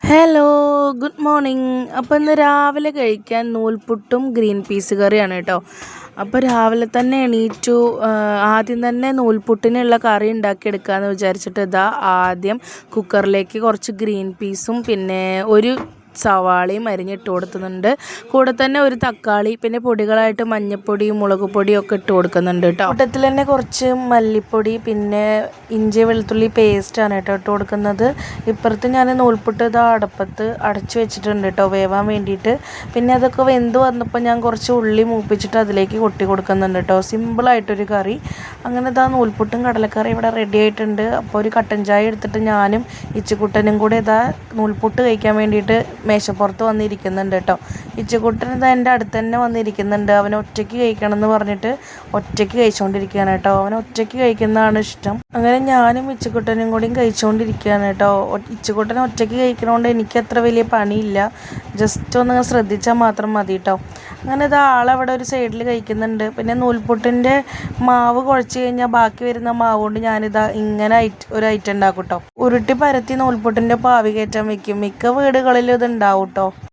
Hello, good morning. അപ്പോൾ ഇന്ന് രാവിലെ കഴിക്കാൻ നൂൽപുട്ടും ഗ്രീൻ പീസ് കറിയാണ് കേട്ടോ. അപ്പോൾ രാവിലെ തന്നെ എണീറ്റു. ആദ്യം തന്നെ നൂൽപുട്ടിനുള്ള കറി ഉണ്ടാക്കിയെടുക്കാമെന്ന് വിചാരിച്ചിട്ട് ആദ്യം കുക്കറിലേക്ക് കുറച്ച് ഗ്രീൻ പീസും പിന്നെ ഒരു സവാളയും അരിഞ്ഞിട്ട് കൊടുക്കുന്നുണ്ട്. കൂടെ തന്നെ ഒരു തക്കാളി, പിന്നെ പൊടികളായിട്ട് മഞ്ഞൾപ്പൊടിയും മുളക് പൊടിയും ഒക്കെ ഇട്ട് കൊടുക്കുന്നുണ്ട് കേട്ടോ. കൂട്ടത്തിൽ തന്നെ കുറച്ച് മല്ലിപ്പൊടി, പിന്നെ ഇഞ്ചി വെളുത്തുള്ളി പേസ്റ്റാണ് കേട്ടോ ഇട്ട് കൊടുക്കുന്നത്. ഇപ്പുറത്ത് ഞാൻ നൂൽപുട്ട് അടുപ്പത്ത് അടച്ചു വെച്ചിട്ടുണ്ട് കേട്ടോ വേവാൻ വേണ്ടിയിട്ട്. പിന്നെ അതൊക്കെ വെന്ത് വന്നപ്പോൾ ഞാൻ കുറച്ച് ഉള്ളി മൂപ്പിച്ചിട്ട് അതിലേക്ക് കൊട്ടി കൊടുക്കുന്നുണ്ട് കേട്ടോ. സിമ്പിളായിട്ടൊരു കറി. അങ്ങനെ നൂൽപുട്ടും കടലക്കറി ഇവിടെ റെഡി ആയിട്ടുണ്ട്. അപ്പോൾ ഒരു കട്ടൻ ചായ എടുത്തിട്ട് ഞാനും ഇച്ചിക്കുട്ടനും കൂടെ നൂൽപുട്ട് കഴിക്കാൻ വേണ്ടിയിട്ട് മേശപ്പുറത്ത് വന്നിരിക്കുന്നുണ്ട് കേട്ടോ. ഇച്ചിക്കുട്ടൻ എൻ്റെ അടുത്ത് തന്നെ വന്നിരിക്കുന്നുണ്ട്. അവൻ ഒറ്റയ്ക്ക് കഴിക്കണം എന്ന് പറഞ്ഞിട്ട് ഒറ്റയ്ക്ക് കഴിച്ചുകൊണ്ടിരിക്കുകയാണ് കേട്ടോ. അവൻ ഒറ്റയ്ക്ക് കഴിക്കുന്നതാണ് ഇഷ്ടം. അങ്ങനെ ഞാനും ഇച്ചിക്കുട്ടനും കൂടിയും കഴിച്ചുകൊണ്ടിരിക്കുകയാണ് കേട്ടോ. ഇച്ചിക്കുട്ടൻ ഒറ്റയ്ക്ക് കഴിക്കണോണ്ട് എനിക്ക് അത്ര വലിയ പണിയില്ല. ജസ്റ്റ് ഒന്ന് ശ്രദ്ധിച്ചാൽ മാത്രം മതി കേട്ടോ. അങ്ങനെ ആളവിടെ ഒരു സൈഡിൽ കഴിക്കുന്നുണ്ട്. പിന്നെ നൂൽപുട്ടിൻ്റെ മാവ് കുഴച്ച് കഴിഞ്ഞാൽ ബാക്കി വരുന്ന മാവ് കൊണ്ട് ഇങ്ങനെ ഒരു ഐറ്റം ഉണ്ടാക്കും കേട്ടോ. ഉരുട്ടി പരത്തി നൂൽപുട്ടിൻ്റെ പാവി കയറ്റാൻ വെക്കും. മിക്ക വീടുകളിലും ഇത് ഉണ്ടാവും കേട്ടോ.